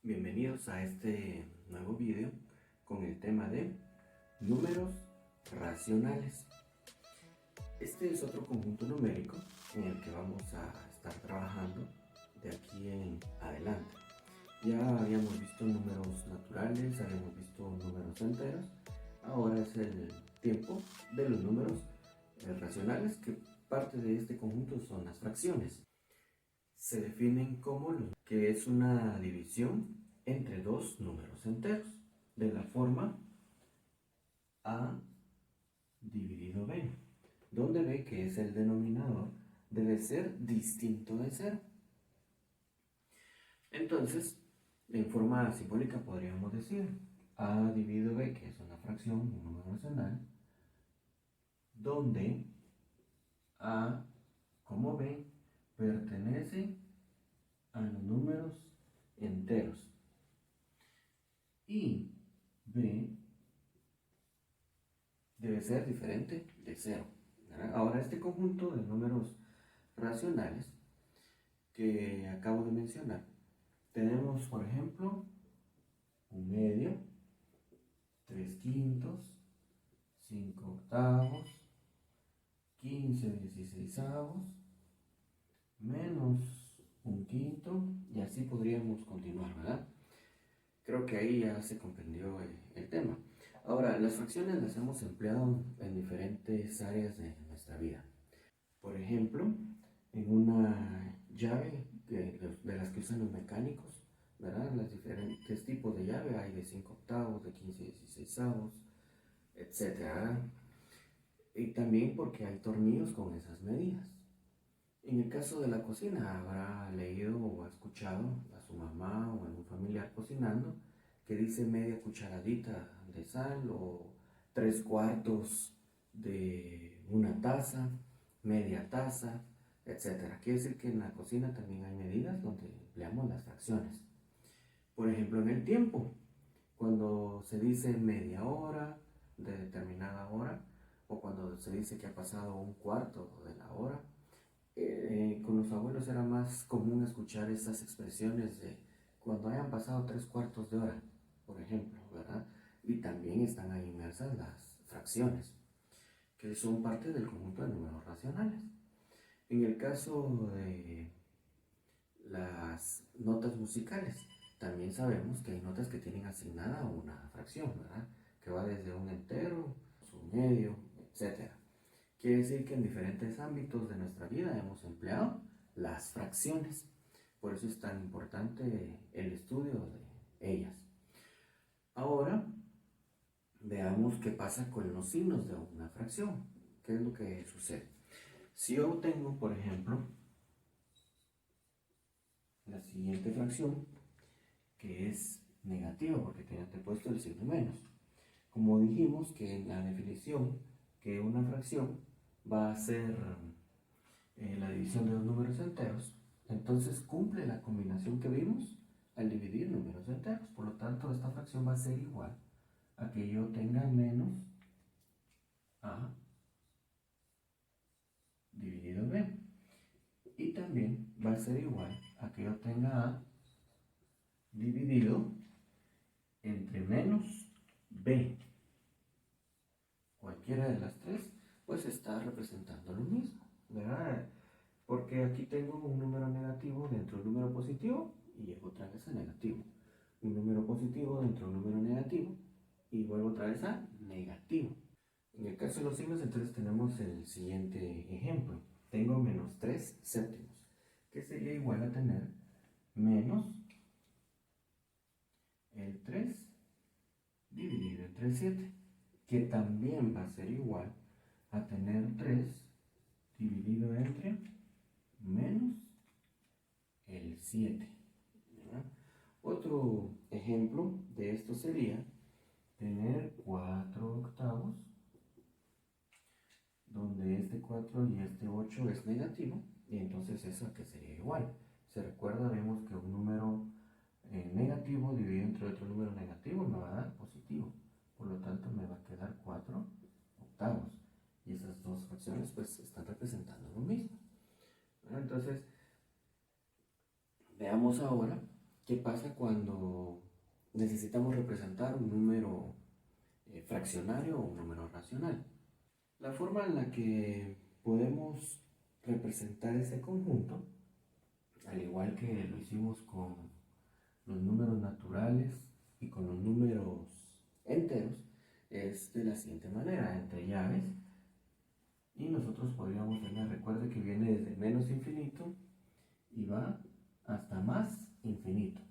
Bienvenidos a este nuevo video con el tema de números racionales. Este es otro conjunto numérico en el que vamos a estar trabajando de aquí en adelante. Ya habíamos visto números naturales, habíamos visto números enteros. Ahora es el tiempo de los números racionales, que parte de este conjunto son las fracciones. Se definen como que es una división entre dos números enteros, de la forma a dividido b, donde b, que es el denominador, debe ser distinto de 0. Entonces, en forma simbólica podríamos decir a dividido b, que es una fracción, un número racional, donde a como b pertenece a los números enteros y b debe ser diferente de 0. Ahora, este conjunto de números racionales que acabo de mencionar, tenemos, por ejemplo, 1/2, 3/5, 5/8, 15/16, menos 1/5, y así podríamos continuar, ¿verdad? Creo que ahí ya se comprendió el tema. Ahora, las fracciones las hemos empleado en diferentes áreas de nuestra vida. Por ejemplo, en una llave de las que usan los mecánicos, ¿verdad? Los diferentes tipos de llave hay de 5/8, de 15/16, etc. Y también porque hay tornillos con esas medidas. En el caso de la cocina, habrá leído o escuchado a su mamá o a algún familiar cocinando que dice media cucharadita de sal o 3/4 de una taza, media taza, etc. Quiere decir que en la cocina también hay medidas donde empleamos las fracciones. Por ejemplo, en el tiempo, cuando se dice media hora de determinada hora, o cuando se dice que ha pasado un cuarto de la hora, con los abuelos era más común escuchar esas expresiones de cuando hayan pasado 3/4 de hora, por ejemplo, ¿verdad? Y también están ahí inmersas las fracciones, que son parte del conjunto de números racionales. En el caso de las notas musicales, también sabemos que hay notas que tienen asignada una fracción, ¿verdad? Que va desde un entero, su medio, etc. Quiere decir que en diferentes ámbitos de nuestra vida hemos empleado las fracciones. Por eso es tan importante el estudio de ellas. Ahora, veamos qué pasa con los signos de una fracción. ¿Qué es lo que sucede? Si yo tengo, por ejemplo, la siguiente fracción, que es negativa, porque te he puesto el signo menos. Como dijimos que en la definición, que una fracción va a ser la división de dos números enteros, entonces cumple la combinación que vimos al dividir números enteros. Por lo tanto, esta fracción va a ser igual a que yo tenga menos a dividido b. Y también va a ser igual a que yo tenga a dividido entre menos b. Cualquiera de las tres, pues está representando lo mismo, ¿verdad? Porque aquí tengo un número negativo dentro de un número positivo y llego otra vez a negativo. Un número positivo dentro de un número negativo y vuelvo otra vez a negativo. En el caso de los signos, entonces tenemos el siguiente ejemplo. Tengo menos 3 séptimos, que sería igual a tener menos el 3 dividido entre 7, que también va a ser igual a tener 3 dividido entre menos el 7. ¿Verdad? Otro ejemplo de esto sería tener 4/8, donde este 4 y este 8 es negativo, y entonces eso que sería igual. Se recuerda, vemos que un número negativo dividido entre otro número negativo me va a dar positivo, por lo tanto me va a quedar 4/8, y esas dos fracciones pues están representando lo mismo. Entonces, veamos ahora ¿Qué pasa cuando necesitamos representar un número fraccionario o un número racional? La forma en la que podemos representar ese conjunto, al igual que lo hicimos con los números naturales y con los números enteros, es de la siguiente manera, entre llaves, y nosotros podríamos tener, recuerde que viene desde menos infinito y va hasta más infinito,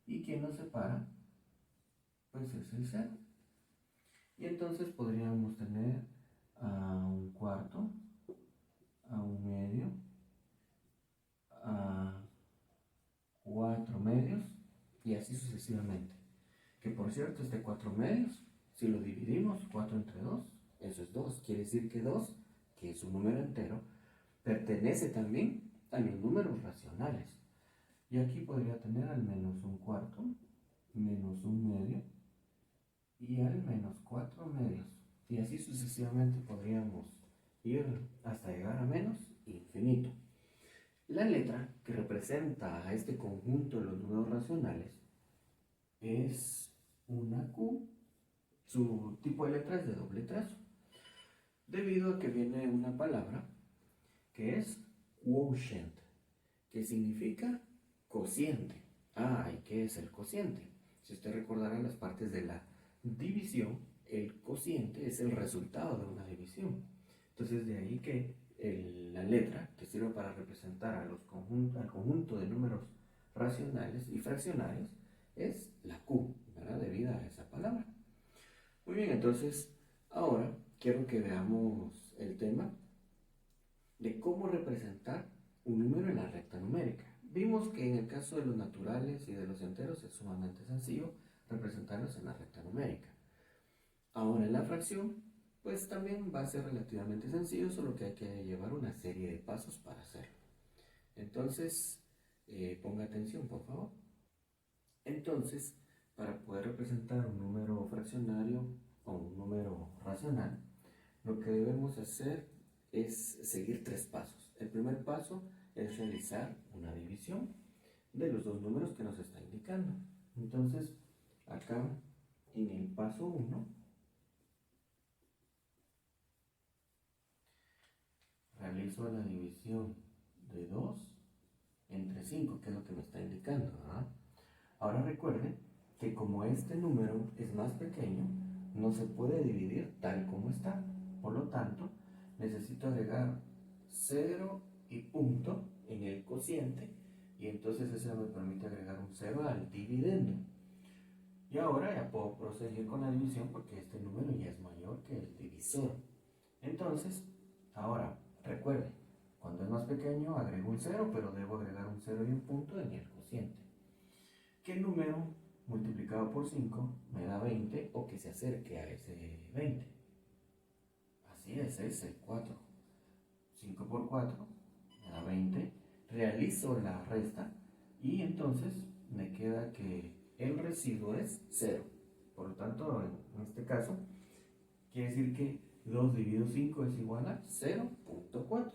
y quien nos separa pues es el cero. Y entonces podríamos tener a un cuarto, a un medio, a 4 medios y así sucesivamente. Que por cierto, este 4 medios, si lo dividimos 4 entre 2, eso es 2. Quiere decir que 2, que es un número entero, pertenece también a los números racionales. Y aquí podría tener al menos un cuarto, menos un medio y al menos 4 medios. Y así sucesivamente podríamos ir hasta llegar a menos infinito. La letra que representa a este conjunto de los números racionales es una Q. Su tipo de letra es de doble trazo, debido a que viene una palabra que es quotient, que significa cociente. ¿Y qué es el cociente? Si usted recordará las partes de la división, el cociente es el resultado de una división. Entonces de ahí que la letra que sirve para representar al conjunto de números racionales y fraccionarios es la Q, ¿verdad? Debido a esa palabra. Muy bien, entonces ahora quiero que veamos el tema de cómo representar un número en la recta numérica. Vimos que en el caso de los naturales y de los enteros es sumamente sencillo representarlos en la recta numérica. Ahora en la fracción, pues también va a ser relativamente sencillo, solo que hay que llevar una serie de pasos para hacerlo. Entonces, ponga atención, por favor. Entonces, para poder representar un número fraccionario o un número racional, lo que debemos hacer es seguir 3 pasos. El primer paso es realizar una división de los dos números que nos está indicando. Entonces, acá en el paso 1, realizo la división de 2 entre 5, que es lo que me está indicando, ¿verdad? Ahora recuerden que como este número es más pequeño, no se puede dividir tal como está. Por lo tanto, necesito agregar 0 y punto en el cociente, y entonces eso me permite agregar un 0 al dividendo. Y ahora ya puedo proseguir con la división porque este número ya es mayor que el divisor. Entonces, ahora recuerden, cuando es más pequeño agrego un 0, pero debo agregar un 0 y un punto en el cociente. ¿Qué número multiplicado por 5 me da 20 o que se acerque a ese 20? Así es el 4. 5 por 4 me da 20. Realizo la resta y entonces me queda que el residuo es 0. Por lo tanto, en este caso, quiere decir que 2 dividido 5 es igual a 0.4.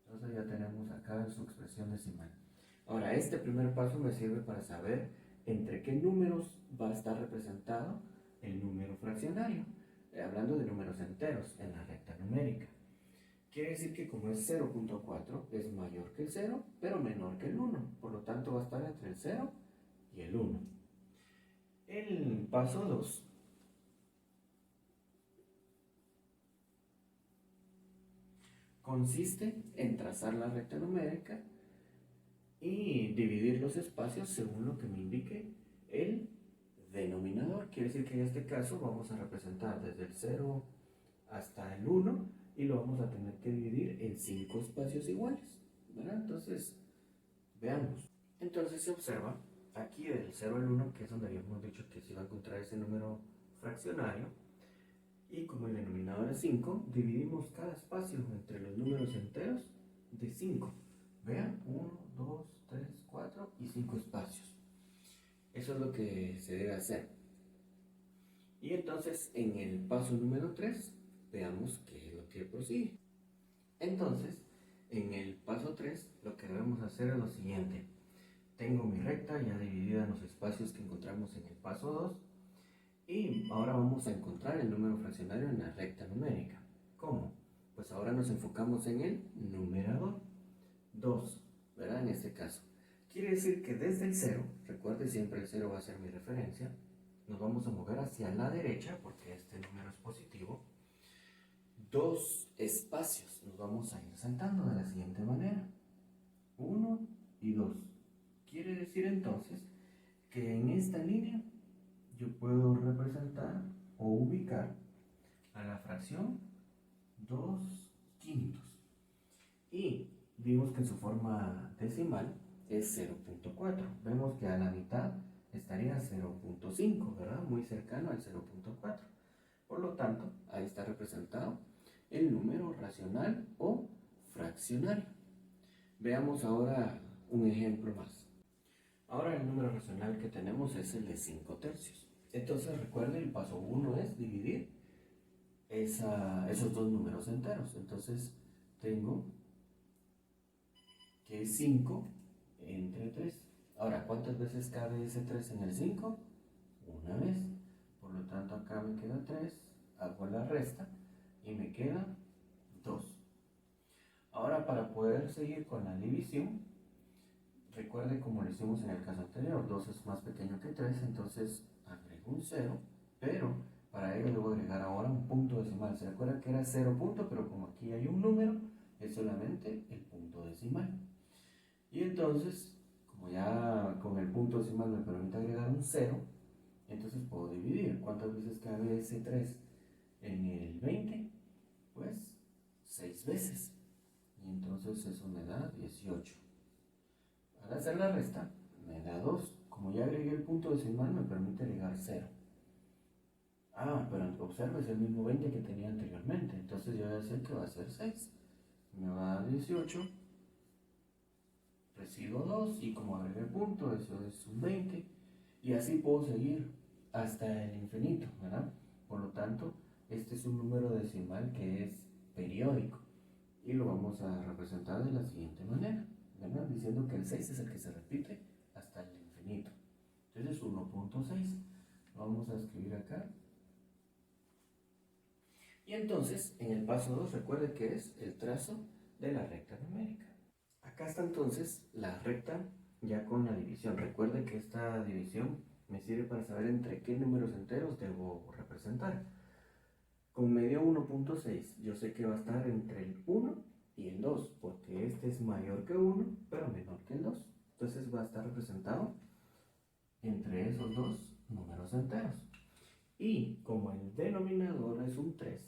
Entonces ya tenemos acá su expresión decimal. Ahora, este primer paso me sirve para saber entre qué números va a estar representado el número fraccionario, hablando de números enteros en la recta numérica. Quiere decir que como es 0.4 es mayor que el 0, pero menor que el 1. Por lo tanto va a estar entre el 0 y el 1. El paso 2. Consiste en trazar la recta numérica y dividir los espacios según lo que me indique el denominador. Quiere decir que en este caso vamos a representar desde el 0 hasta el 1 y lo vamos a tener que dividir en 5 espacios iguales, ¿verdad? Entonces, veamos. Entonces se observa aquí del 0 al 1, que es donde habíamos dicho que se iba a encontrar ese número fraccionario, y como el denominador es 5, dividimos cada espacio entre los números enteros de 5. Vean, 1, 2, 3, 4 y 5 espacios. Eso es lo que se debe hacer. Y entonces en el paso número 3, veamos qué es lo que prosigue. Entonces, en el paso 3, lo que debemos hacer es lo siguiente. tengo mi recta ya dividida en los espacios que encontramos en el paso 2. Y ahora vamos a encontrar el número fraccionario en la recta numérica. ¿Cómo? Pues ahora nos enfocamos en el numerador. 2, ¿verdad? En este caso. Quiere decir que desde el 0, recuerde siempre el 0 va a ser mi referencia, nos vamos a mover hacia la derecha, porque este número es positivo. 2 espacios nos vamos a ir saltando de la siguiente manera. 1 y 2. Quiere decir entonces que en esta línea yo puedo representar o ubicar a la fracción 2 quintos. Y vimos que en su forma decimal es 0.4. Vemos que a la mitad estaría 0.5, ¿verdad? Muy cercano al 0.4. Por lo tanto, ahí está representado el número racional o fraccionario. Veamos ahora un ejemplo más. Ahora el número racional que tenemos es el de 5 tercios. Entonces recuerden, el paso 1 es dividir esos dos números enteros. Entonces tengo que es 5 entre 3. Ahora, ¿cuántas veces cabe ese 3 en el 5? Una vez. Por lo tanto, acá me queda 3, hago la resta y me queda 2. Ahora, para poder seguir con la división, recuerde como lo hicimos en el caso anterior, 2 es más pequeño que 3, entonces agrego un 0, pero para ello le voy a agregar ahora un punto decimal. Se recuerda que era 0 punto, pero como aquí hay un número, es solamente el punto decimal. Y entonces, como ya con el punto decimal me permite agregar un 0, entonces puedo dividir. ¿Cuántas veces cabe ese 3 en el 20? Pues 6 veces. Y entonces eso me da 18. Al hacer la resta, me da 2. Como ya agregué el punto decimal, me permite agregar 0. Pero observe, es el mismo 20 que tenía anteriormente. Entonces yo ya sé que va a ser 6. Me va a dar 18. Recibo 2 y como agregué punto, eso es un 20. Y así puedo seguir hasta el infinito, ¿verdad? Por lo tanto, este es un número decimal que es periódico. Y lo vamos a representar de la siguiente manera, ¿verdad? Diciendo que el 6 es el que se repite hasta el infinito. Entonces 1.6. Lo vamos a escribir acá. Y entonces, en el paso 2, recuerde que es el trazo de la recta numérica. Acá está entonces la recta ya con la división. Recuerde que esta división me sirve para saber entre qué números enteros debo representar. Con medio 1.6 yo sé que va a estar entre el 1 y el 2, porque este es mayor que 1, pero menor que el 2. Entonces va a estar representado entre esos dos números enteros. Y como el denominador es un 3,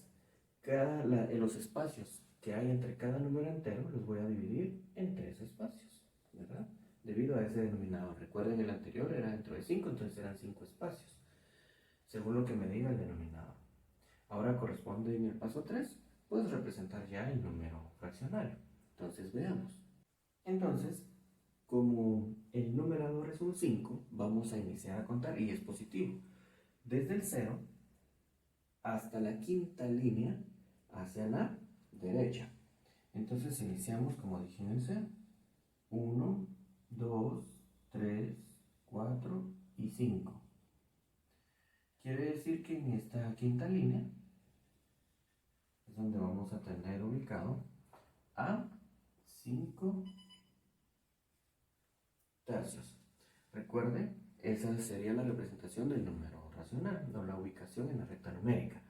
los espacios que hay entre cada número entero los voy a dividir en 3 espacios, ¿verdad? Debido a ese denominador. Recuerden, el anterior era dentro de 5, entonces eran 5 espacios, según lo que me diga el denominador. Ahora corresponde en el paso 3, puedes representar ya el número fraccionario. Entonces veamos. Entonces, como el numerador es un 5, vamos a iniciar a contar y es positivo. Desde el 0 hasta la quinta línea hacia la derecha. Entonces iniciamos como dije en el 0. 1, 2, 3, 4 y 5. Quiere decir que en esta quinta línea es donde vamos a tener ubicado a 5 tercios. Recuerde, esa sería la representación del número racional, no la ubicación en la recta numérica.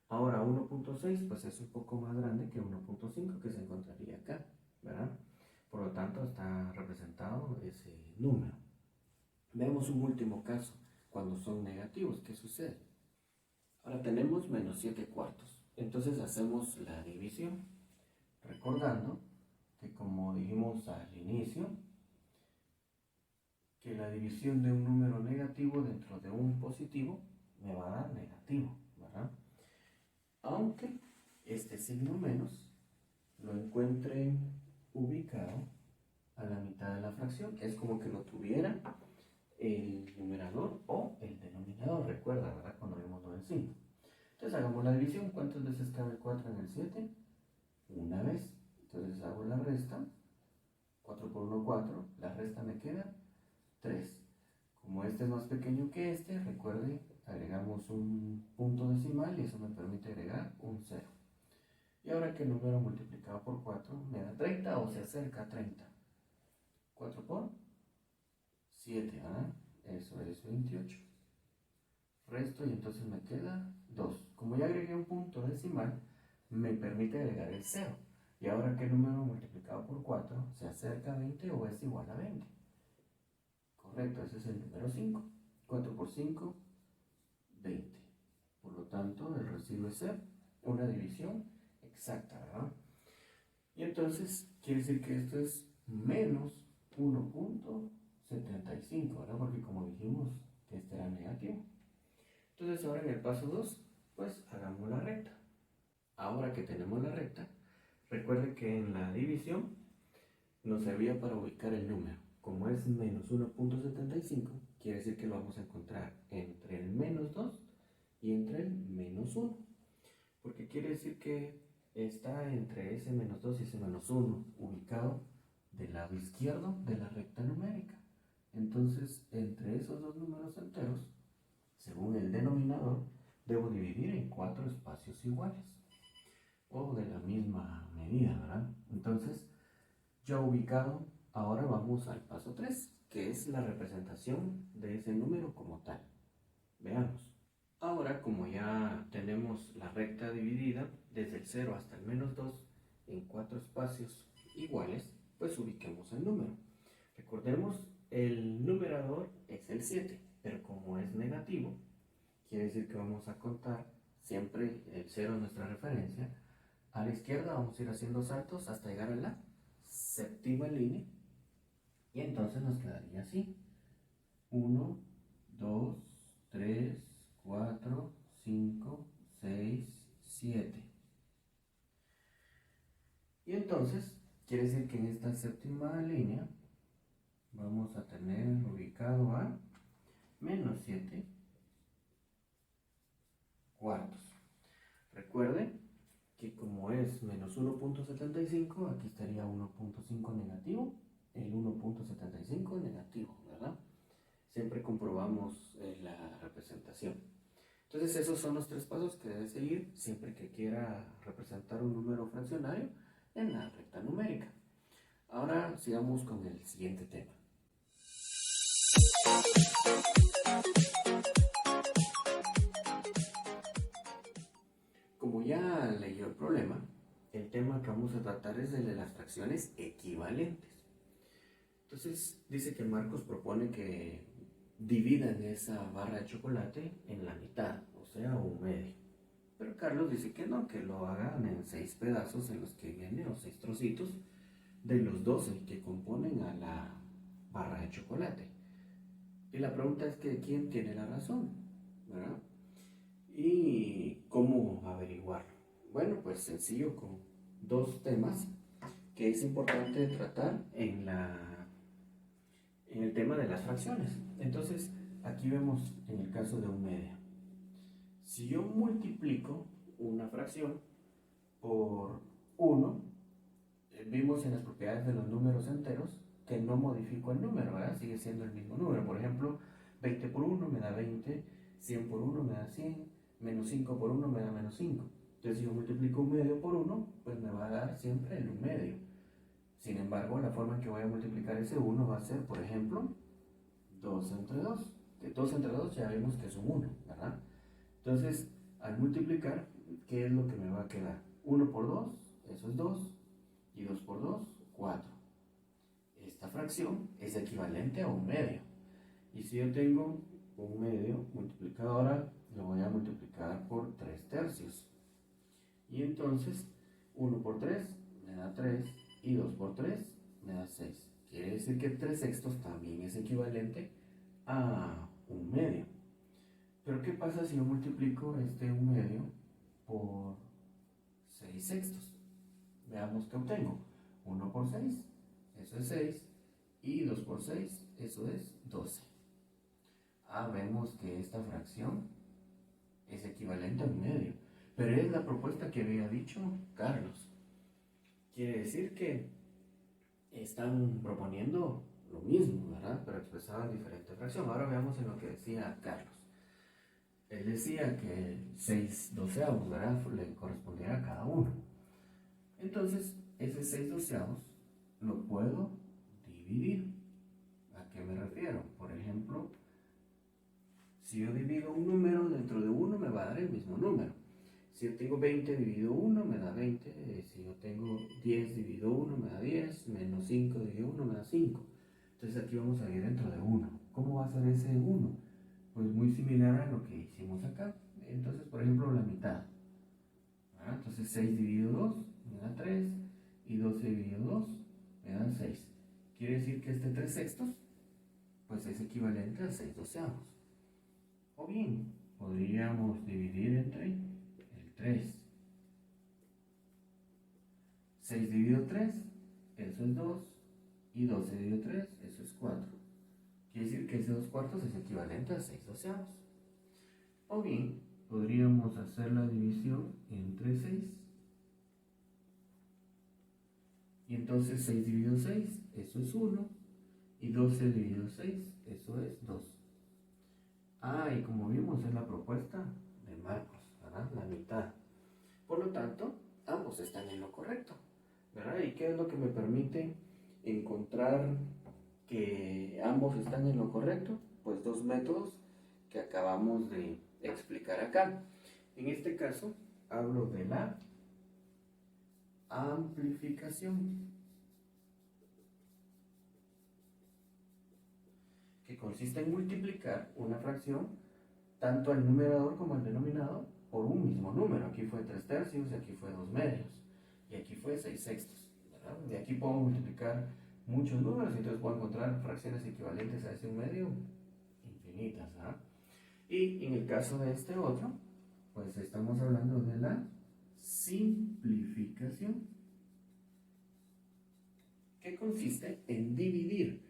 Ahora 1.6 pues es un poco más grande que 1.5 que se encontraría acá, ¿verdad? Por lo tanto está representado ese número. Veamos un último caso, cuando son negativos, ¿qué sucede? Ahora tenemos menos 7 cuartos, entonces hacemos la división, recordando que como dijimos al inicio, que la división de un número negativo dentro de un positivo me va a dar negativo, ¿verdad? Aunque este signo menos lo encuentre ubicado a la mitad de la fracción, es como que lo tuviera el numerador o el denominador, recuerda, ¿verdad? Cuando vimos lo del 5. Entonces hagamos la división. ¿Cuántas veces cabe 4 en el 7? Una vez. Entonces hago la resta. 4 por 1, 4. La resta me queda 3. Como este es más pequeño que este, recuerde, agregamos un punto decimal y eso me permite agregar un 0. Y ahora que el número multiplicado por 4 me da 30 o se acerca a 30. 4 por 7, ¿verdad? Eso es 28. Resto y entonces me queda 2. Como ya agregué un punto decimal, me permite agregar el 0. Y ahora que el número multiplicado por 4 se acerca a 20 o es igual a 20. Correcto, ese es el número 5. 4 por 5, 20. Por lo tanto, el residuo es 0. Una división exacta, ¿verdad? Y entonces, quiere decir que esto es menos 1.75, ¿verdad? Porque como dijimos que este era negativo. Entonces, ahora en el paso 2, pues hagamos la recta. Ahora que tenemos la recta, recuerden que en la división nos servía para ubicar el número. Como es menos 1.75, quiere decir que lo vamos a encontrar entre el menos 2 y entre el menos 1. Porque quiere decir que está entre ese menos 2 y ese menos 1, ubicado del lado izquierdo de la recta numérica. Entonces, entre esos dos números enteros, según el denominador, debo dividir en 4 espacios iguales o de la misma medida, ¿verdad? Entonces, ya ubicado, ahora vamos al paso 3, que es la representación de ese número como tal. Veamos. Ahora, como ya tenemos la recta dividida desde el 0 hasta el menos 2 en 4 espacios iguales, pues ubiquemos el número. Recordemos, el numerador es el 7, pero como es negativo, quiere decir que vamos a contar siempre el 0 en nuestra referencia. A la izquierda vamos a ir haciendo saltos hasta llegar a la séptima línea y entonces nos quedaría así: 1, 2, 3, 4, 5, 6, 7. Y entonces quiere decir que en esta séptima línea vamos a tener ubicado a menos 7 cuartos. Recuerden que como es menos 1.75, aquí estaría 1.5 negativo, el 1.75 negativo, ¿verdad? Siempre comprobamos la representación. Entonces esos son los 3 pasos que debe seguir siempre que quiera representar un número fraccionario en la recta numérica. Ahora sigamos con el siguiente tema. Como ya leyó el problema, el tema que vamos a tratar es el de las fracciones equivalentes. Entonces dice que Marcos propone que dividan esa barra de chocolate en la mitad, o sea, un medio. Pero Carlos dice que no, que lo hagan en 6 pedazos en los que vienen, o 6 trocitos, de los 12 que componen a la barra de chocolate. Y la pregunta es que ¿quién tiene la razón? ¿Verdad? ¿Y cómo averiguarlo? Bueno, pues sencillo, con 2 temas que es importante tratar en el tema de las fracciones. Entonces, aquí vemos en el caso de un medio. Si yo multiplico una fracción por 1, vimos en las propiedades de los números enteros que no modifico el número, ¿verdad? Sigue siendo el mismo número. Por ejemplo, 20 por 1 me da 20, 100 por 1 me da 100, menos 5 por 1 me da menos 5. Entonces, si yo multiplico un medio por 1, pues me va a dar siempre el un medio. Sin embargo, la forma en que voy a multiplicar ese 1 va a ser, por ejemplo, 2 entre 2. De 2 entre 2 ya vemos que es un 1, ¿verdad? Entonces, al multiplicar, ¿qué es lo que me va a quedar? 1 por 2, eso es 2, y 2 por 2, 4. Esta fracción es equivalente a un medio. Y si yo tengo un medio multiplicado, ahora lo voy a multiplicar por 3 tercios. Y entonces, 1 por 3 me da 3, y 2 por 3 me da 6. Quiere decir que 3 sextos también es equivalente a un medio. Pero ¿qué pasa si yo multiplico este 1 medio por 6 sextos? Veamos qué obtengo. 1 por 6, eso es 6, y 2 por 6, eso es 12. Vemos que esta fracción es equivalente a un medio, pero es la propuesta que había dicho Carlos. Quiere decir que están proponiendo lo mismo, ¿verdad? Pero expresado en diferente fracción. Ahora veamos en lo que decía Carlos. Él decía que 6 doceavos, ¿verdad? Le correspondiera a cada uno. Entonces, ese 6 doceavos lo puedo dividir. ¿A qué me refiero? Por ejemplo, si yo divido un número dentro de uno, me va a dar el mismo número. Si yo tengo 20 dividido 1, me da 20. Si yo tengo 10 dividido 1, me da 10. Menos 5 dividido 1, me da 5. Entonces aquí vamos a ir dentro de 1. ¿Cómo va a ser ese 1? Pues muy similar a lo que hicimos acá. Entonces, por ejemplo, la mitad. Entonces 6 dividido 2 me da 3. Y 12 dividido 2 me da 6. Quiere decir que este 3 sextos pues es equivalente a 6 doceavos. O bien, podríamos dividir entre el 3. 6 dividido 3, eso es 2. Y 12 dividido 3, eso es 4. Quiere decir que ese 2 cuartos es equivalente a 6 doceavos. O bien, podríamos hacer la división entre 6. Y entonces 6 dividido 6, eso es 1. Y 12 dividido 6, eso es 2. Y como vimos es la propuesta de Marcos, ¿verdad? La mitad. Por lo tanto, ambos están en lo correcto, ¿verdad? ¿Y qué es lo que me permite encontrar que ambos están en lo correcto? Pues dos métodos que acabamos de explicar acá. En este caso, hablo de la amplificación, que consiste en multiplicar una fracción tanto al numerador como al denominador por un mismo número. Aquí fue 3 tercios, y aquí fue 2 medios, y aquí fue 6 sextos, ¿verdad? De aquí puedo multiplicar muchos números, y entonces puedo encontrar fracciones equivalentes a ese 1 medio infinitas, ¿verdad? Y en el caso de este otro, pues estamos hablando de la simplificación, que consiste en dividir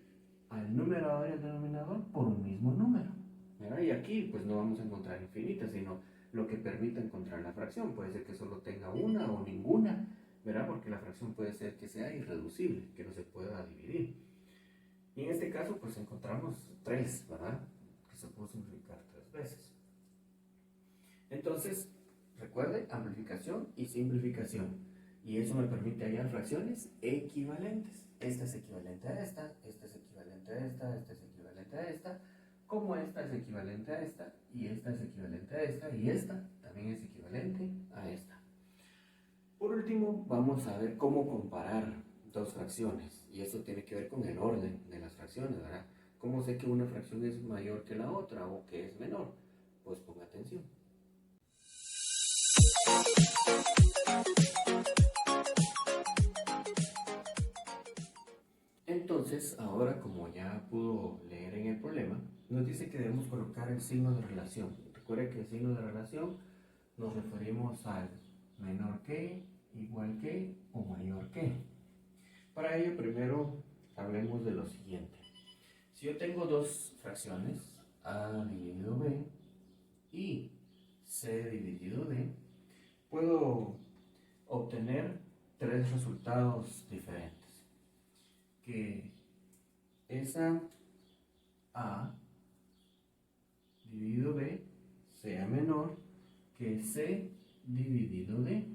al numerador y al denominador por un mismo número, ¿verdad? Y aquí pues no vamos a encontrar infinitas, sino lo que permita encontrar la fracción. Puede ser que solo tenga una o ninguna, ¿verdad? Porque la fracción puede ser que sea irreducible, que no se pueda dividir. Y en este caso pues encontramos 3, ¿verdad? Que se puede simplificar 3 veces. Entonces, recuerde, amplificación y simplificación. Y eso me permite hallar fracciones equivalentes. Esta es equivalente a esta, esta es equivalente a esta, esta es equivalente a esta, como esta es equivalente a esta, y esta es equivalente a esta, y esta también es equivalente a esta. Por último, vamos a ver cómo comparar dos fracciones. Y eso tiene que ver con el orden de las fracciones, ¿verdad? ¿Cómo sé que una fracción es mayor que la otra o que es menor? Pues ponga atención. Entonces, ahora como ya pudo leer en el problema, nos dice que debemos colocar el signo de relación. Recuerde que el signo de relación nos referimos al menor que, igual que o mayor que. Para ello, primero hablemos de lo siguiente. Si yo tengo dos fracciones, a dividido b y c dividido d, puedo obtener tres resultados diferentes. Que esa a dividido b sea menor que c dividido d.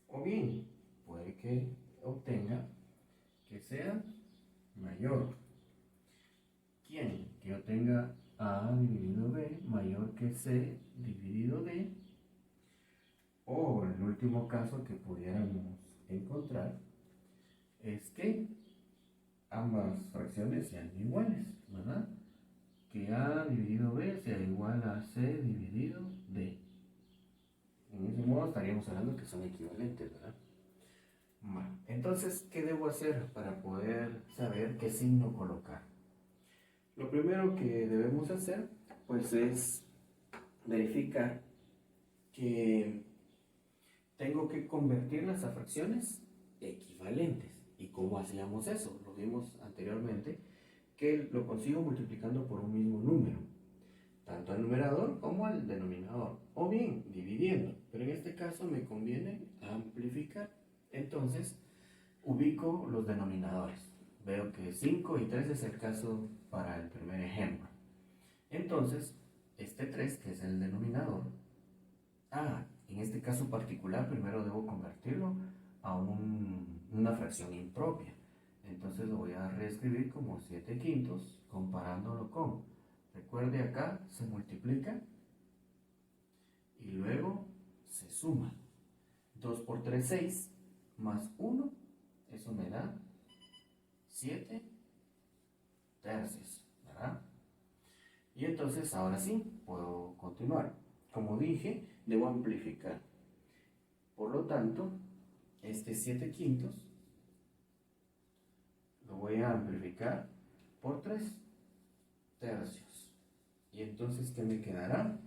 O bien, puede que obtenga que sea mayor. ¿Quién? Que yo tenga a dividido b mayor que c dividido d. O el último caso que pudiéramos encontrar es que ambas fracciones sean iguales, ¿verdad? Que a dividido b sea igual a c dividido d. En ese modo estaríamos hablando que son equivalentes, ¿verdad? Bueno, entonces, ¿qué debo hacer para poder saber qué signo colocar? Lo primero que debemos hacer, pues, es verificar que tengo que convertirlas a fracciones equivalentes. ¿Y cómo hacíamos eso? Lo vimos anteriormente, que lo consigo multiplicando por un mismo número, tanto al numerador como al denominador, o bien dividiendo, pero en este caso me conviene amplificar. Entonces ubico los denominadores, Veo que 5 y 3 es el caso para el primer ejemplo. Entonces, este 3, que es el denominador, en este caso particular, primero debo convertirlo a una fracción impropia. Entonces lo voy a reescribir como 7 quintos, comparándolo con, recuerde acá, se multiplica y luego se suma. 2 por 3, 6, más 1, eso me da 7 tercios, ¿verdad? Y entonces ahora sí, puedo continuar. Como dije, debo amplificar. Por lo tanto, este 7 quintos lo voy a amplificar por 3 tercios. Y entonces, ¿qué me quedará?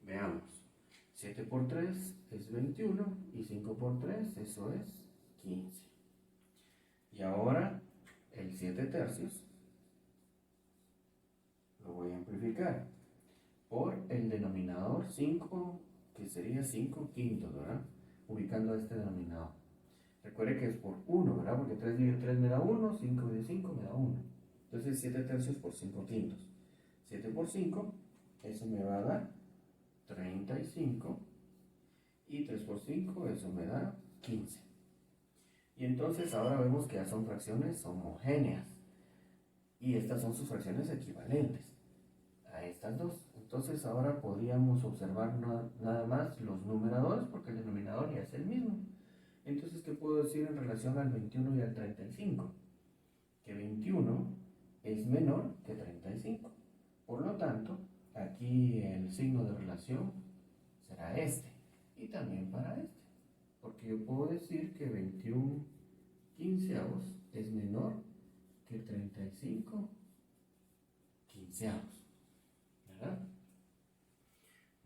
Veamos. 7 por 3 es 21 y 5 por 3, eso es 15. Y ahora el 7 tercios lo voy a amplificar por el denominador 5, que sería 5 quintos, ¿verdad? Ubicando este denominador. Recuerde que es por 1, ¿verdad? Porque 3 dividido 3 me da 1, 5 dividido 5 me da 1. Entonces 7 tercios por 5 quintos. 7 por 5, eso me va a dar 35. Y 3 por 5, eso me da 15. Y entonces ahora vemos que ya son fracciones homogéneas. Y estas son sus fracciones equivalentes a estas dos. Entonces ahora podríamos observar nada más los numeradores, porque el denominador ya es el mismo. Entonces, ¿qué puedo decir en relación al 21 y al 35? Que 21 es menor que 35. Por lo tanto, aquí el signo de relación será este. Y también para este. Porque yo puedo decir que 21 quinceavos es menor que 35 quinceavos. ¿Verdad?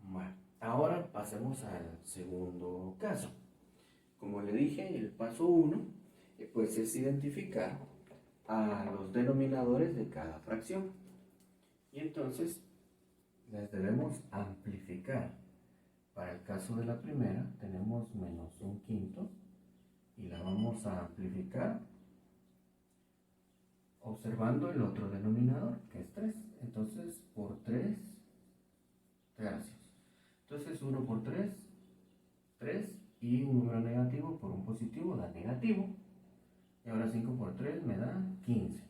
Bueno, ahora pasemos al segundo caso. Como le dije, el paso 1 pues es identificar a los denominadores de cada fracción. Y entonces las debemos amplificar. Para el caso de la primera tenemos menos 1 quinto y la vamos a amplificar observando el otro denominador, que es 3. Entonces, por 3 tercios. Entonces, 1 por 3, 3, y un número negativo por un positivo da negativo. Y ahora 5 por 3 me da 15.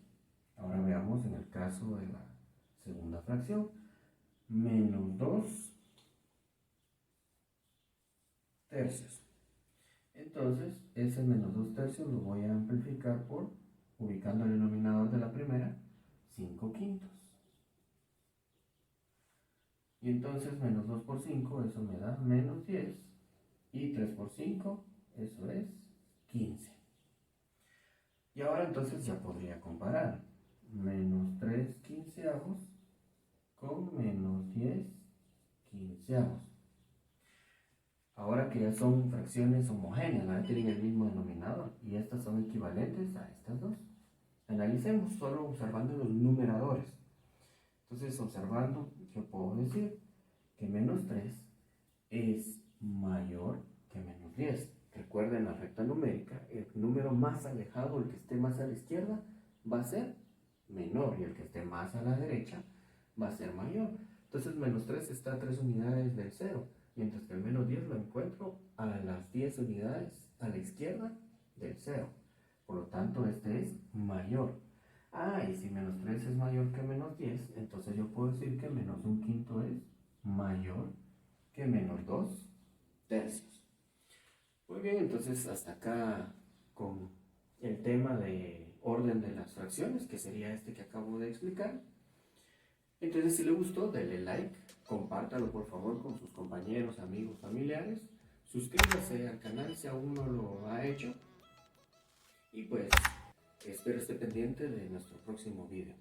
Ahora veamos en el caso de la segunda fracción. Menos 2 tercios. Entonces, ese menos 2 tercios lo voy a amplificar por, ubicando el denominador de la primera, 5 quintos. Y entonces menos 2 por 5, eso me da menos 10. Y 3 por 5, eso es 15. Y ahora entonces ya podría comparar. Menos 3 quinceavos con menos 10 quinceavos. Ahora que ya son fracciones homogéneas, ¿verdad? Tienen el mismo denominador y estas son equivalentes a estas dos. Analicemos solo observando los numeradores. Entonces, observando, yo puedo decir que menos 3 es mayor que menos 10. Recuerden la recta numérica, el número más alejado, el que esté más a la izquierda, va a ser menor y el que esté más a la derecha va a ser mayor. Entonces, menos 3 está a 3 unidades del 0, mientras que el menos 10 lo encuentro a las 10 unidades a la izquierda del 0. Por lo tanto, este es mayor. Y si menos 3 es mayor que menos 10, entonces yo puedo decir que menos 1 quinto es mayor que menos 2 tercios. Muy bien, entonces hasta acá con el tema de orden de las fracciones, que sería este que acabo de explicar. Entonces, si le gustó, denle like, compártalo por favor con sus compañeros, amigos, familiares. Suscríbase al canal si aún no lo ha hecho. Y pues, espero esté pendiente de nuestro próximo video.